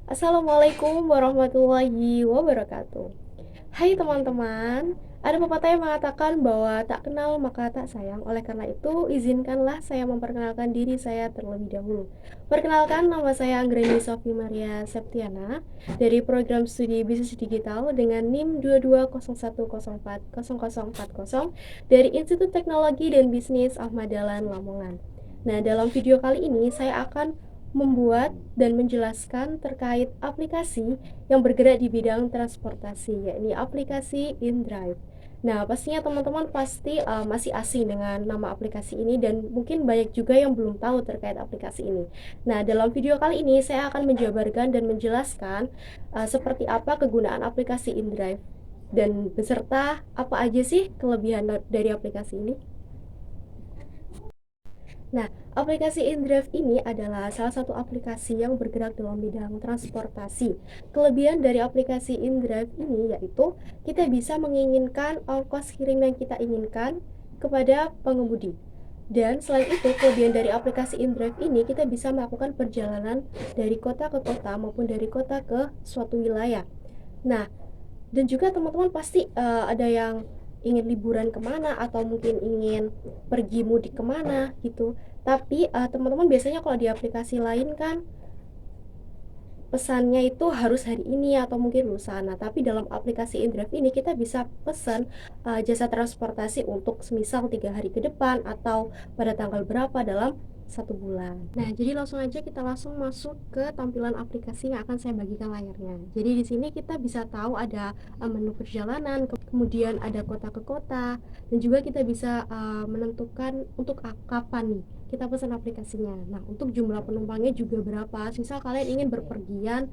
Assalamualaikum warahmatullahi wabarakatuh. Hai teman-teman, ada pepatah yang mengatakan bahwa tak kenal maka tak sayang. Oleh karena itu, izinkanlah saya memperkenalkan diri saya terlebih dahulu. Perkenalkan, nama saya Anggreni Sofi Maria Septiana dari program studi Bisnis Digital dengan NIM 2201040040 dari Institut Teknologi dan Bisnis Ahmad Dahlan Lamongan. Nah, dalam video kali ini saya akan membuat dan menjelaskan terkait aplikasi yang bergerak di bidang transportasi, yakni aplikasi InDrive. Nah, pastinya teman-teman pasti masih asing dengan nama aplikasi ini dan mungkin banyak juga yang belum tahu terkait aplikasi ini. Nah, dalam video kali ini saya akan menjabarkan dan menjelaskan seperti apa kegunaan aplikasi InDrive dan beserta apa aja sih kelebihan dari aplikasi ini. Nah, aplikasi InDrive ini adalah salah satu aplikasi yang bergerak dalam bidang transportasi. Kelebihan dari aplikasi InDrive ini yaitu kita bisa menginginkan ongkos kirim yang kita inginkan kepada pengemudi. Dan selain itu, kelebihan dari aplikasi InDrive ini kita bisa melakukan perjalanan dari kota ke kota maupun dari kota ke suatu wilayah. Nah, dan juga teman-teman pasti ada yang ingin liburan kemana atau mungkin ingin pergi mudik kemana gitu. Tapi teman-teman biasanya kalau di aplikasi lain kan pesannya itu harus hari ini atau mungkin lusa. Nah, tapi dalam aplikasi InDrive ini kita bisa pesan jasa transportasi untuk semisal 3 hari ke depan atau pada tanggal berapa dalam 1 bulan. Nah, jadi langsung aja kita langsung masuk ke tampilan aplikasi yang akan saya bagikan layarnya. Jadi di sini kita bisa tahu ada menu perjalanan, kemudian ada kota ke kota, dan juga kita bisa menentukan untuk kapan nih kita pesan aplikasinya. Nah, untuk jumlah penumpangnya juga berapa. Misal kalian ingin berpergian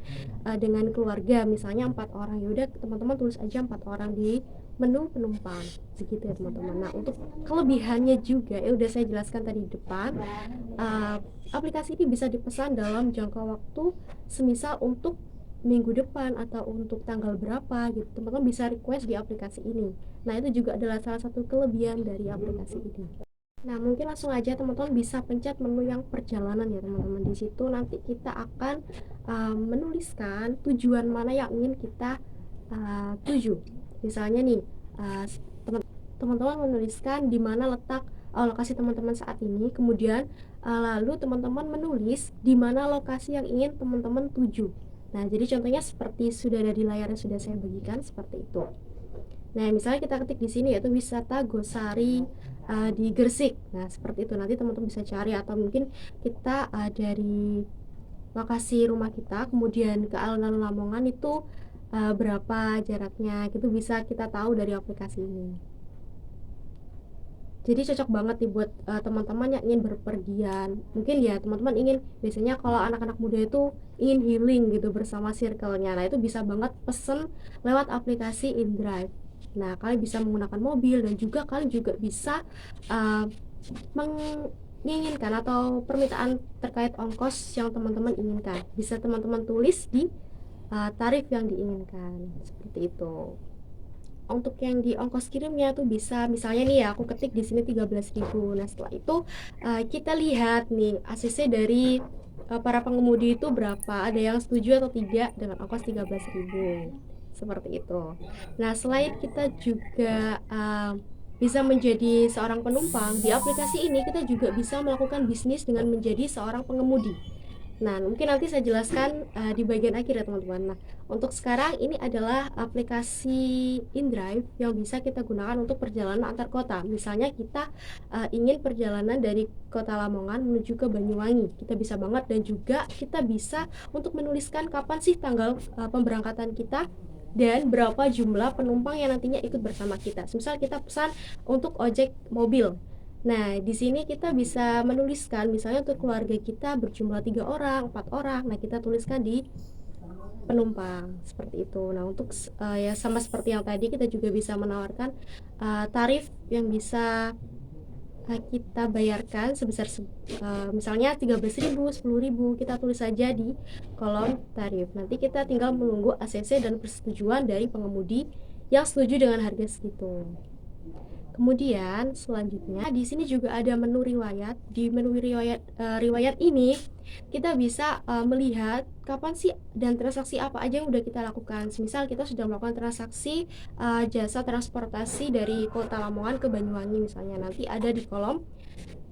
dengan keluarga, misalnya 4 orang, yaudah teman-teman tulis aja 4 orang di menu penumpang, segitu ya teman-teman. Nah, untuk kelebihannya juga ya udah saya jelaskan tadi di depan. Aplikasi ini bisa dipesan dalam jangka waktu semisal untuk minggu depan atau untuk tanggal berapa gitu, teman-teman bisa request di aplikasi ini. Nah, itu juga adalah salah satu kelebihan dari aplikasi ini. Nah, mungkin langsung aja teman-teman bisa pencet menu yang perjalanan ya teman-teman. Di situ nanti kita akan menuliskan tujuan mana yang ingin kita tuju. Misalnya nih, uh, teman-teman menuliskan di mana letak lokasi teman-teman saat ini, kemudian lalu teman-teman menulis di mana lokasi yang ingin teman-teman tuju. Nah, jadi contohnya seperti sudah ada di layar yang sudah saya bagikan seperti itu. Nah, misalnya kita ketik di sini yaitu wisata Gosari di Gresik. Nah, seperti itu nanti teman-teman bisa cari, atau mungkin kita dari lokasi rumah kita kemudian ke alun-alun Lamongan itu berapa jaraknya, gitu bisa kita tahu dari aplikasi ini. Jadi cocok banget nih buat teman-teman yang ingin berpergian. Mungkin ya teman-teman ingin, biasanya kalau anak-anak muda itu ingin healing gitu bersama circle-nya. Nah, itu bisa banget pesen lewat aplikasi InDrive. Nah, kalian bisa menggunakan mobil dan juga kalian juga bisa uh, menginginkan atau permintaan terkait ongkos yang teman-teman inginkan. Bisa teman-teman tulis di tarif yang diinginkan. Seperti itu. Untuk yang di ongkos kirimnya tuh bisa misalnya nih ya, aku ketik di sini 13.000. Nah, setelah itu kita lihat nih ACC dari para pengemudi itu berapa, ada yang setuju atau tidak dengan ongkos 13.000 seperti itu. Nah, selain kita juga bisa menjadi seorang penumpang di aplikasi ini, kita juga bisa melakukan bisnis dengan menjadi seorang pengemudi. Nah, mungkin nanti saya jelaskan di bagian akhir ya teman-teman. Nah, untuk sekarang ini adalah aplikasi InDrive yang bisa kita gunakan untuk perjalanan antar kota. Misalnya kita ingin perjalanan dari kota Lamongan menuju ke Banyuwangi, kita bisa banget, dan juga kita bisa untuk menuliskan kapan sih tanggal pemberangkatan kita dan berapa jumlah penumpang yang nantinya ikut bersama kita. Misal kita pesan untuk ojek mobil. Nah, di sini kita bisa menuliskan misalnya untuk keluarga kita berjumlah 3 orang, 4 orang. Nah, kita tuliskan di penumpang seperti itu. Nah, untuk ya sama seperti yang tadi, kita juga bisa menawarkan tarif yang bisa kita bayarkan sebesar misalnya 13.000, 10.000, kita tulis saja di kolom tarif. Nanti kita tinggal menunggu ACC dan persetujuan dari pengemudi yang setuju dengan harga segitu. Kemudian selanjutnya di sini juga ada menu riwayat. Di menu riwayat ini kita bisa melihat kapan sih dan transaksi apa aja yang udah kita lakukan. Semisal kita sudah melakukan transaksi jasa transportasi dari Kota Lamongan ke Banyuwangi misalnya, nanti ada di kolom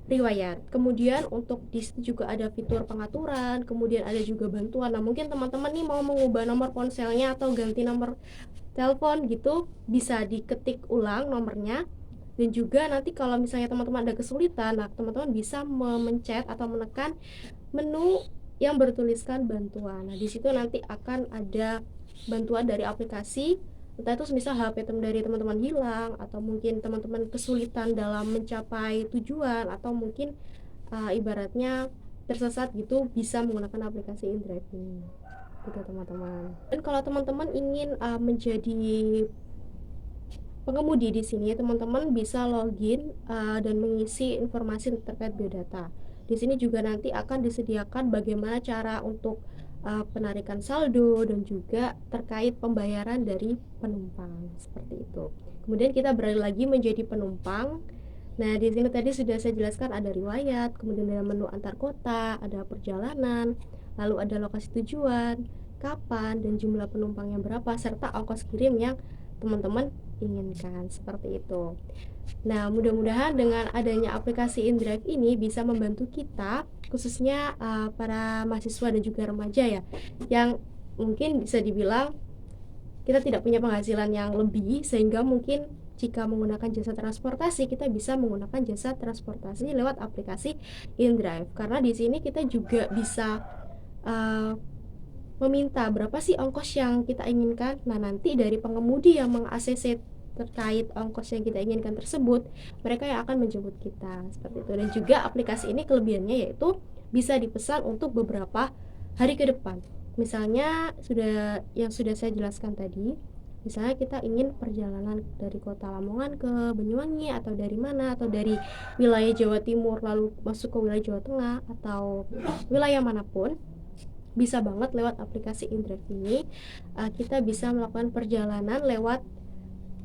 riwayat. Kemudian untuk di situ juga ada fitur pengaturan, kemudian ada juga bantuan. Nah, mungkin teman-teman nih mau mengubah nomor ponselnya atau ganti nomor telepon gitu, bisa diketik ulang nomornya. Dan juga nanti kalau misalnya teman-teman ada kesulitan, nah teman-teman bisa memencet atau menekan menu yang bertuliskan bantuan. Nah, di situ nanti akan ada bantuan dari aplikasi, entah itu misal HP dari teman-teman hilang, atau mungkin teman-teman kesulitan dalam mencapai tujuan, atau mungkin ibaratnya tersesat gitu, bisa menggunakan aplikasi InDrive ini gitu teman-teman. Dan kalau teman-teman ingin menjadi pengemudi di sini, teman-teman bisa login dan mengisi informasi terkait biodata. Di sini juga nanti akan disediakan bagaimana cara untuk penarikan saldo dan juga terkait pembayaran dari penumpang seperti itu. Kemudian kita beralih lagi menjadi penumpang. Nah, di sini tadi sudah saya jelaskan ada riwayat, kemudian ada menu antar kota, ada perjalanan, lalu ada lokasi tujuan, kapan dan jumlah penumpang yang berapa serta ongkos kirim yang teman-teman inginkan seperti itu. Nah, mudah-mudahan dengan adanya aplikasi InDrive ini bisa membantu kita khususnya para mahasiswa dan juga remaja ya, yang mungkin bisa dibilang kita tidak punya penghasilan yang lebih, sehingga mungkin jika menggunakan jasa transportasi kita bisa menggunakan jasa transportasi lewat aplikasi InDrive, karena di sini kita juga bisa uh, meminta berapa sih ongkos yang kita inginkan. Nah, nanti dari pengemudi yang meng-ACC terkait ongkos yang kita inginkan tersebut, mereka yang akan menjemput kita seperti itu. Dan juga aplikasi ini kelebihannya yaitu bisa dipesan untuk beberapa hari ke depan. Misalnya sudah saya jelaskan tadi, misalnya kita ingin perjalanan dari Kota Lamongan ke Banyuwangi, atau dari mana, atau dari wilayah Jawa Timur lalu masuk ke wilayah Jawa Tengah atau wilayah manapun, bisa banget lewat aplikasi InDrive ini kita bisa melakukan perjalanan lewat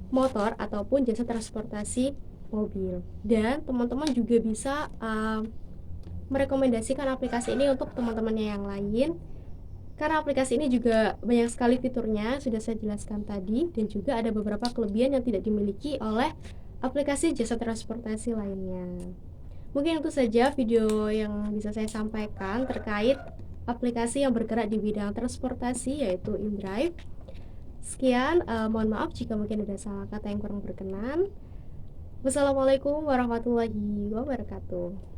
motor ataupun jasa transportasi mobil. Dan teman-teman juga bisa merekomendasikan aplikasi ini untuk teman-temannya yang lain, karena aplikasi ini juga banyak sekali fiturnya sudah saya jelaskan tadi, dan juga ada beberapa kelebihan yang tidak dimiliki oleh aplikasi jasa transportasi lainnya. Mungkin itu saja video yang bisa saya sampaikan terkait aplikasi yang bergerak di bidang transportasi yaitu InDrive. Sekian, mohon maaf jika mungkin ada salah kata yang kurang berkenan. Wassalamualaikum warahmatullahi wabarakatuh.